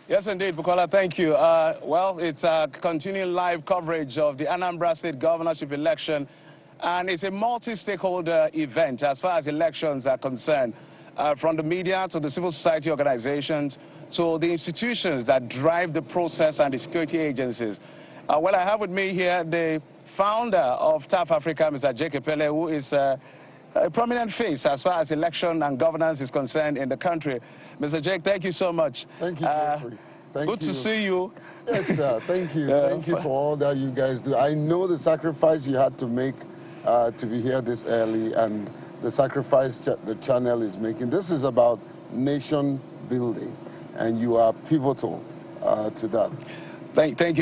Yes, indeed, Bukola, thank you. Well, it's a continuing live coverage of the Anambra State governorship election, and it's a multi-stakeholder event as far as elections are concerned, from the media to the civil society organizations to the institutions that drive the process and the security agencies. Well, I have with me here the founder of TAF Africa, Mr. Epelle, who is a prominent face as far as election and governance is concerned in the country. Mr. Jake, thank you so much. Thank you, Jeffrey. Good to see you. Yes, sir. Thank you. Thank you for all that you guys do. I know the sacrifice you had to make to be here this early, and the sacrifice the channel is making. This is about nation building, and you are pivotal to that. Thank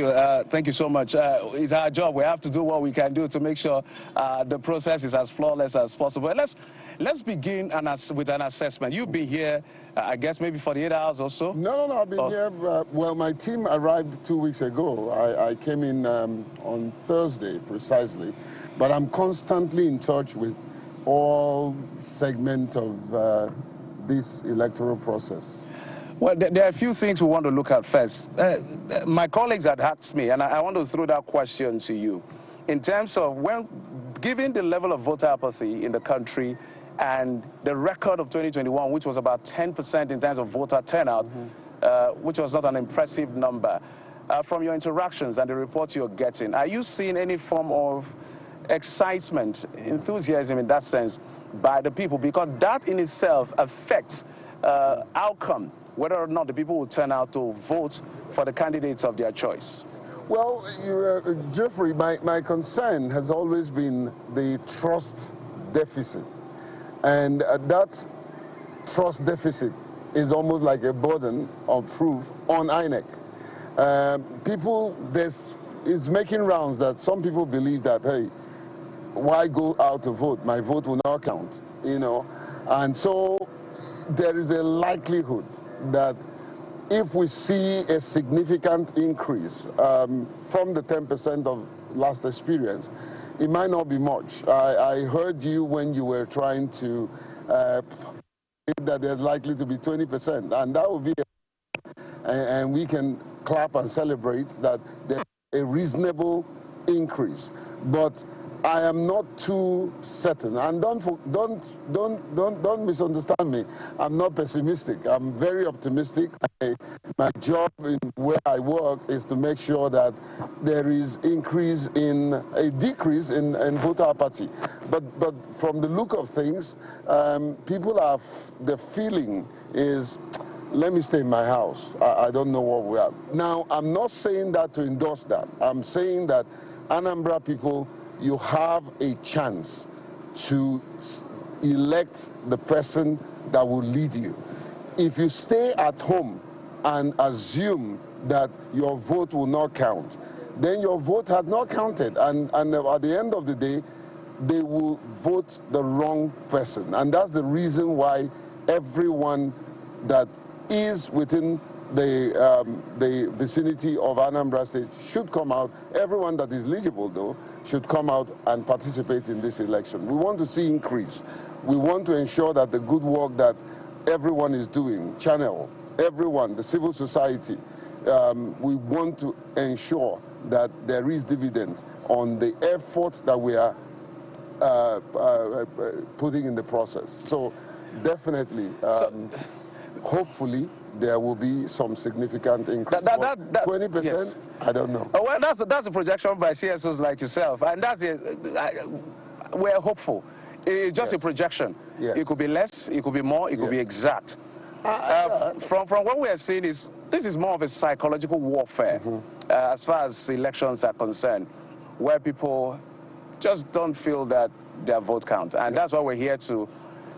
you so much. It's our job. We have to do what we can do to make sure the process is as flawless as possible. Let's begin with an assessment. You've been here, I guess, maybe 48 hours or so? No, I've been here. Well, my team arrived 2 weeks ago. I came in on Thursday, precisely. But I'm constantly in touch with all segments of this electoral process. Well, there are a few things we want to look at first. My colleagues had asked me, and I want to throw that question to you. In terms of given the level of voter apathy in the country and the record of 2021, which was about 10% in terms of voter turnout, which was not an impressive number, from your interactions and the reports you're getting, are you seeing any form of excitement, enthusiasm in that sense by the people? Because that in itself affects outcome, whether or not the people will turn out to vote for the candidates of their choice. Well, Jeffrey, my concern has always been the trust deficit. And that trust deficit is almost like a burden of proof on INEC. It's making rounds that some people believe that, hey, why go out to vote? My vote will not count, you know. And so there is a likelihood that if we see a significant increase from the 10% of last experience, it might not be much. I heard you when you were trying to that there's likely to be 20%, and that would be and we can clap and celebrate that there's a reasonable increase. But I am not too certain, and don't misunderstand me. I'm not pessimistic. I'm very optimistic. My job in where I work is to make sure that there is a decrease in voter apathy. But from the look of things, the feeling is, let me stay in my house. I don't know what we have. Now, I'm not saying that to endorse that. I'm saying that Anambra people, you have a chance to elect the person that will lead you. If you stay at home and assume that your vote will not count, then your vote had not counted. And at the end of the day, they will vote the wrong person. And that's the reason why everyone that is within the vicinity of Anambra State should come out. Everyone that is eligible, though, should come out and participate in this election. We want to see increase. We want to ensure that the good work that everyone is doing, channel, everyone, the civil society, we want to ensure that there is dividend on the efforts that we are putting in the process. So definitely, hopefully, there will be some significant increase. 20%? Yes. I don't know. Well, that's a projection by CSOs like yourself, and we're hopeful. It's just a projection. Yes. It could be less, it could be more, it could be exact. From what we are seeing this is more of a psychological warfare as far as elections are concerned, where people just don't feel that their vote counts. And that's why we're here to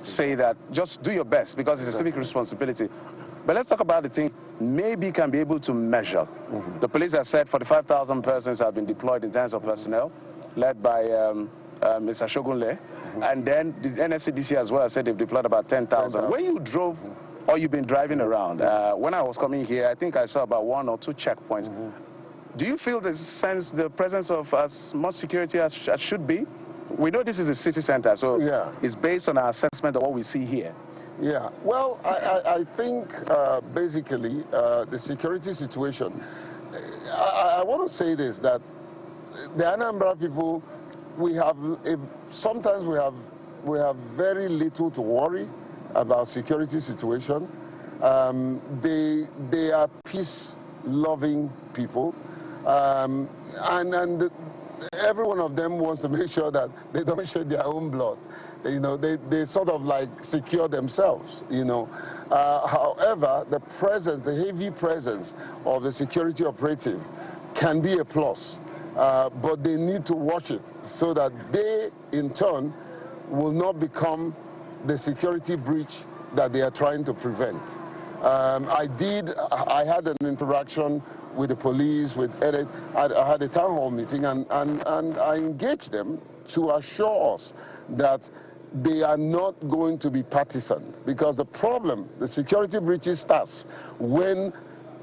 say that just do your best, because it's a civic responsibility. But let's talk about the thing maybe can be able to measure. The police have said 45,000 persons have been deployed in terms of personnel, led by Mr. Shogunle. And then the NSCDC as well said they've deployed about 10,000. When you drove, or you've been driving around, when I was coming here, I think I saw about 1 or 2 checkpoints. Do you feel the presence of as much security as should be? We know this is a city center, so it's based on our assessment of what we see here. Yeah, well, I think basically the security situation, I want to say this, that the Anambra people, sometimes we have very little to worry about security situation. They are peace-loving people, and every one of them wants to make sure that they don't shed their own blood. You know, they sort of like secure themselves, you know. However, the heavy presence of the security operative can be a plus, but they need to watch it so that they, in turn, will not become the security breach that they are trying to prevent. I had an interaction with the police, with EDIT. I had a town hall meeting, and I engaged them to assure us that they are not going to be partisan, because the security breaches starts when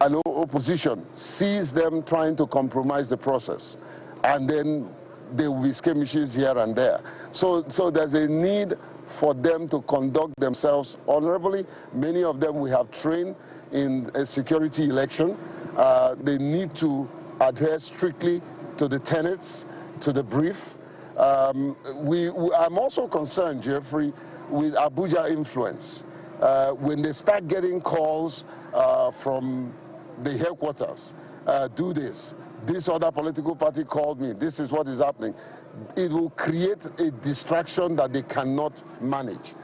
an opposition sees them trying to compromise the process, and then there will be skirmishes here and there. So there's a need for them to conduct themselves honorably. Many of them we have trained in a security election. They need to adhere strictly to the tenets, to the brief. I'm also concerned, Jeffrey, with Abuja influence. When they start getting calls from the headquarters, do this other political party called me, this is what is happening, it will create a distraction that they cannot manage.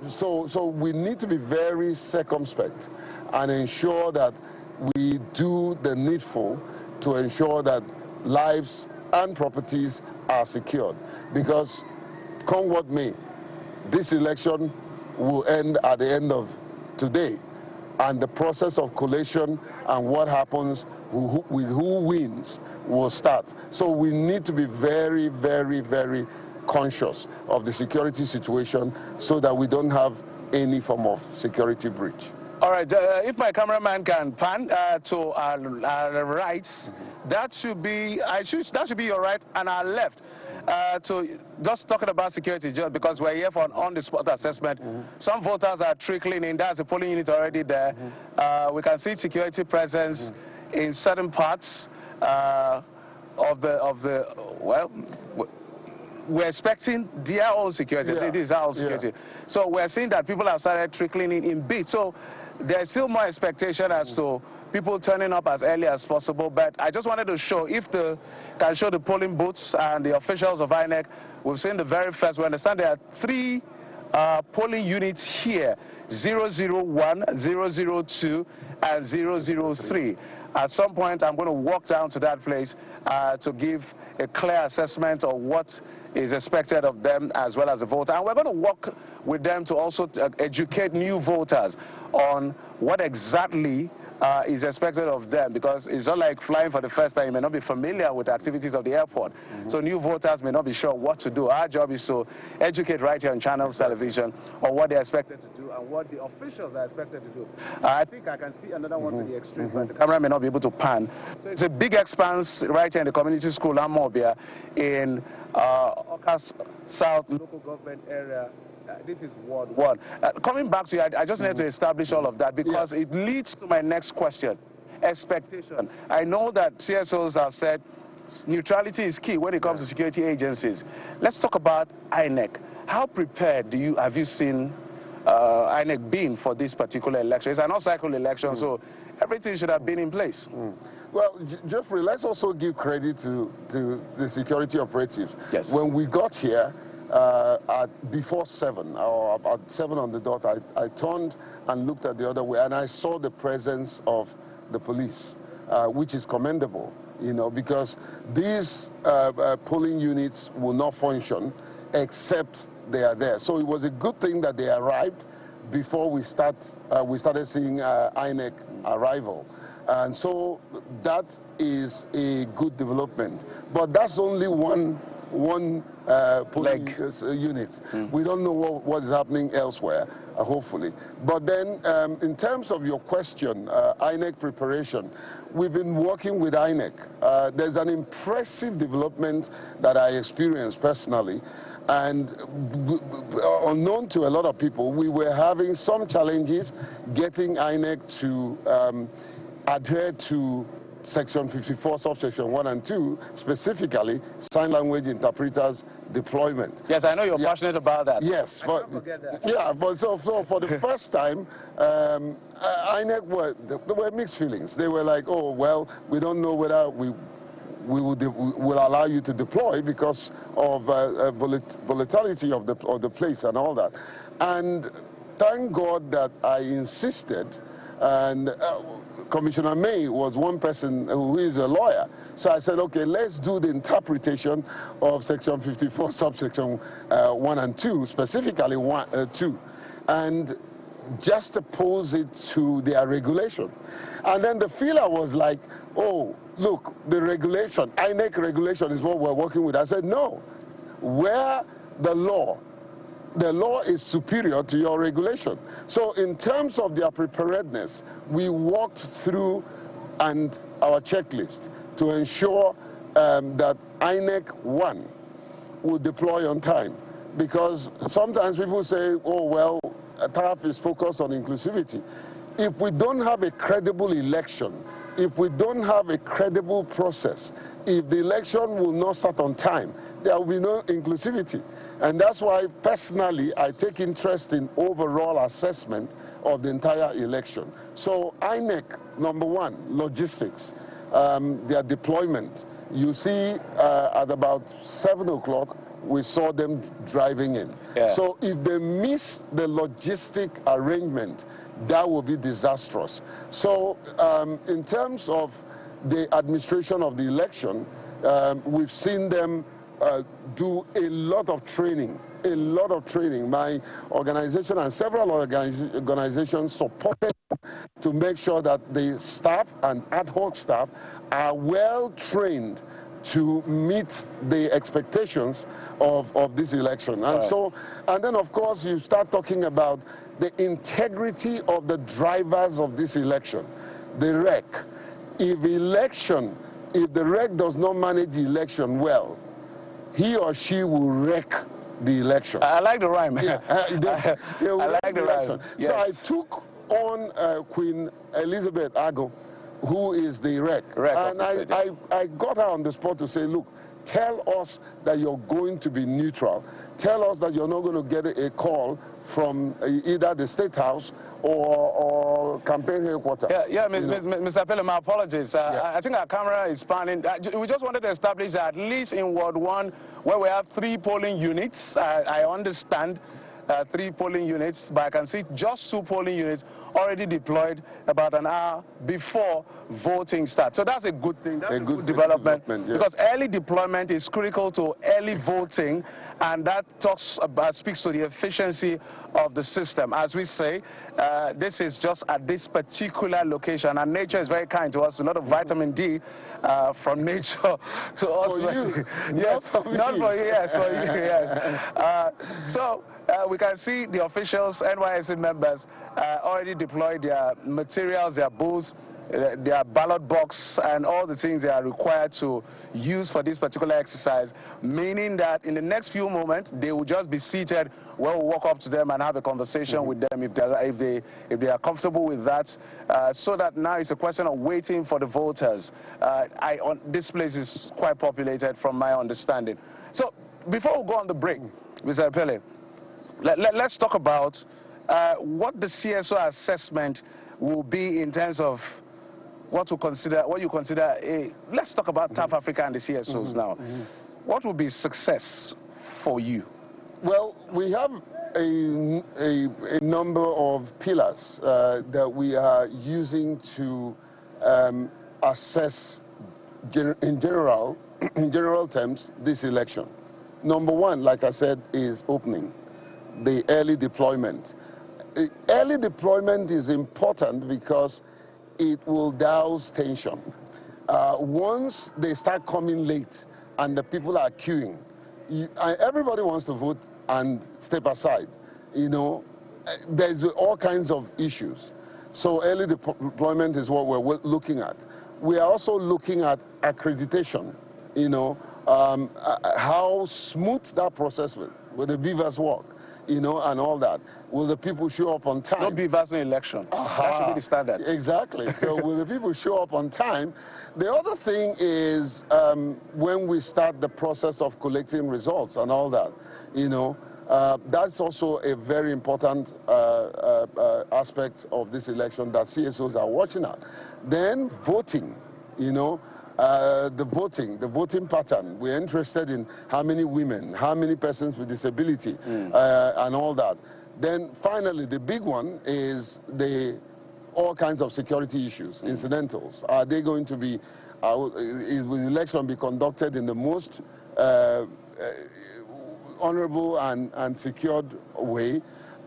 So we need to be very circumspect and ensure that we do the needful to ensure that lives and properties are secured. Because come what may, this election will end at the end of today, and the process of collation and what happens with who wins will start. So we need to be very, very, very conscious of the security situation so that we don't have any form of security breach. All right, if my cameraman can pan to our right, that should be your right, and our left. To just talking about security, just because we're here for an on-the-spot assessment. Some voters are trickling in. That's a polling unit already there. We can see security presence in certain parts of the well. We're expecting their own security. Yeah. This is our own security. Yeah. So we're seeing that people have started trickling in bits. So there's still more expectation as to people turning up as early as possible. But I just wanted to show, can show the polling booths and the officials of INEC. We've seen the very first. We understand there are 3 polling units here, 001, 002, and 003. At some point, I'm going to walk down to that place to give a clear assessment of what is expected of them as well as the voter. And we're going to work with them to also educate new voters on what exactly is expected of them, because it's not like flying for the first time. You may not be familiar with the activities of the airport. So new voters may not be sure what to do. Our job is to educate right here on Channels Television on what they're expected to do and what the officials are expected to do. I think I can see another one to the extreme, but the camera may not be able to pan. So it's a big expanse right here in the community school, Anambra, in Okas South local government area. This is Ward 1. Coming back to you, I just need to establish all of that, because it leads to my next question. Expectation. I know that CSOs have said neutrality is key when it comes to security agencies. Let's talk about INEC. How prepared have you seen INEC been for this particular election? It's an off-cycle election, so everything should have been in place. Well, Jeffrey, let's also give credit to the security operatives. Yes. When we got here, before 7 or at 7 on the dot, I turned and looked at the other way, and I saw the presence of the police, which is commendable, you know, because these polling units will not function except they are there. So it was a good thing that they arrived before we started seeing INEC arrival. And so that is a good development. But that's only one one polling unit. We don't know what is happening elsewhere, hopefully. But then, in terms of your question, INEC preparation, we've been working with INEC. There's an impressive development that I experienced personally. And unknown to a lot of people, we were having some challenges getting INEC to adhere to Section 54, subsection 1 and 2, specifically sign language interpreters deployment. Yes, I know you're passionate about that. Yes, but yeah, but so for the first time, INEC there were mixed feelings. They were like, oh well, we don't know whether we will allow you to deploy because of volatility of the place and all that. And thank God that I insisted, and Commissioner May was one person who is a lawyer. So I said, okay, let's do the interpretation of Section 54, subsection 1 and 2, specifically 2, and just oppose it to their regulation. And then the feeler was like, oh, look, the regulation, INEC regulation is what we're working with. I said, no, where the law is superior to your regulation. So in terms of their preparedness, we walked through and our checklist to ensure that INEC 1 will deploy on time. Because sometimes people say, oh, well, TAF is focused on inclusivity. If we don't have a credible election, if we don't have a credible process, if the election will not start on time, there will be no inclusivity. And that's why, personally, I take interest in overall assessment of the entire election. So INEC, number one, logistics, their deployment. You see, at about 7 o'clock, we saw them driving in. Yeah. So if they miss the logistic arrangement, that will be disastrous. So in terms of the administration of the election, we've seen them do a lot of training, My organization and several organizations supported to make sure that the staff and ad hoc staff are well trained to meet the expectations of this election. And so, and then of course you start talking about the integrity of the drivers of this election, the REC. If the REC does not manage the election well, he or she will wreck the election. I like the rhyme. Yeah, they will I wreck like the election. Yes. So I took on Queen Elizabeth Ago, who is the REC. And I got her on the spot to say, look, tell us that you're going to be neutral. Tell us that you're not going to get a call from either the State House or campaign headquarters. Mr. Epelle, my apologies. I think our camera is panning. We just wanted to establish that at least in Ward 1, where we have 3 polling units, I understand 3 polling units, but I can see just 2 polling units already deployed about an hour before voting starts. So that's a good thing. That's a good development yes. Because early deployment is critical to early voting, and that speaks to the efficiency of the system. As we say, this is just at this particular location, and nature is very kind to us. A lot of vitamin D from nature to us. For you. Yes, not for you, yes, for you, yes. So we can see the officials, NYSC members, already deployed their materials, their booths, their ballot box, and all the things they are required to use for this particular exercise, meaning that in the next few moments, they will just be seated. We'll walk up to them and have a conversation with them if they are comfortable with that, so that now it's a question of waiting for the voters. This place is quite populated from my understanding. So before we go on the break, Mr. Epelle, let's talk about what the CSO assessment will be in terms of what you consider let's talk about TAF Africa and the CSOs now. What would be success for you? Well, we have a number of pillars that we are using to assess in general terms this election. Number one, like I said, is opening, the early deployment. Early deployment is important because it will douse tension. Once they start coming late and the people are queuing, everybody wants to vote and step aside. You know, there's all kinds of issues. So early deployment is what we're looking at. We are also looking at accreditation, you know, how smooth that process will the beavers work, you know, and all that. Will the people show up on time? No beavers, no election. That should be the standard. Exactly. So will the people show up on time? The other thing is when we start the process of collecting results and all that, you know, that's also a very important aspect of this election that CSOs are watching at. Then voting, you know, the voting pattern. We're interested in how many women, how many persons with disability, and all that. Then finally, the big one is all kinds of security issues, incidentals. Are they going to be, will the election be conducted in the most honorable and secured way?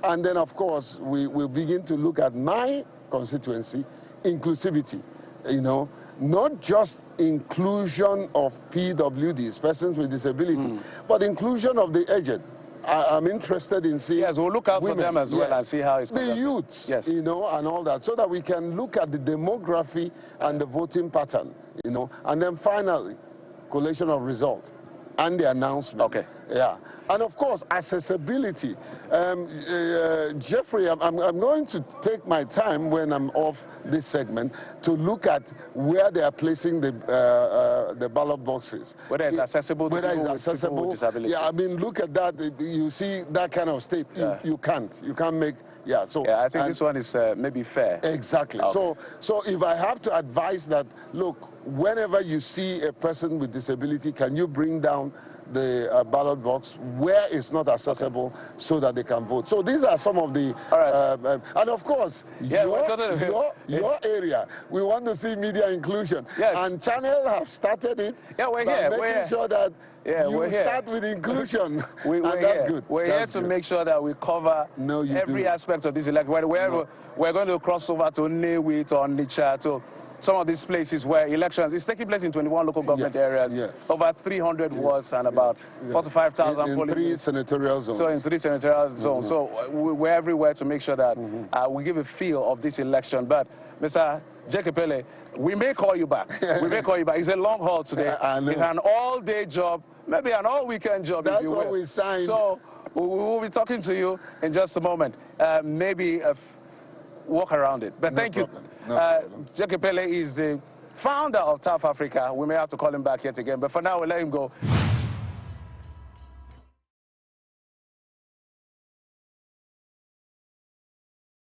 And then, of course, we will begin to look at my constituency, inclusivity, you know, not just inclusion of PWDs, persons with disability, but inclusion of the aged. I'm interested in seeing we'll look out women, for them as well and see how it's the youths, you know, and all that, so that we can look at the demography and the voting pattern, you know, and then finally, collation of result and the announcement. Okay. Yeah. And of course, accessibility. Jeffrey, I'm going to take my time when I'm off this segment to look at where they are placing the ballot boxes. Whether it's accessible to people with disabilities. Yeah, I mean, look at that. You see that kind of state. You can't make. Yeah, so yeah, I think this one is maybe fair. Exactly. Okay. So if I have to advise that, look, whenever you see a person with disability, can you bring down the ballot box where it's not accessible, so that they can vote? So these are some of the, and of course, your area, we want to see media inclusion. Yes. And Channel have started it. Yeah, we're by here. making sure that you start with inclusion. That's good. We're here to make sure that we cover every aspect of this election. We're going to cross over to Nnewi, to Onitsha, to some of these places where elections is taking place in 21 local government areas, over 300 wards and about 45,000 polling. In 3 senatorial zones. So in 3 senatorial zones. So we're everywhere to make sure that we give a feel of this election. But Mr. Epelle, we may call you back. We may call you back. It's a long haul today. It's an all-day job, maybe an all-weekend job, That's if you will. what we signed. So we will be talking to you in just a moment. Maybe walk around it. But thank you. Epelle is the founder of TAF Africa. We may have to call him back yet again, but for now, we'll let him go.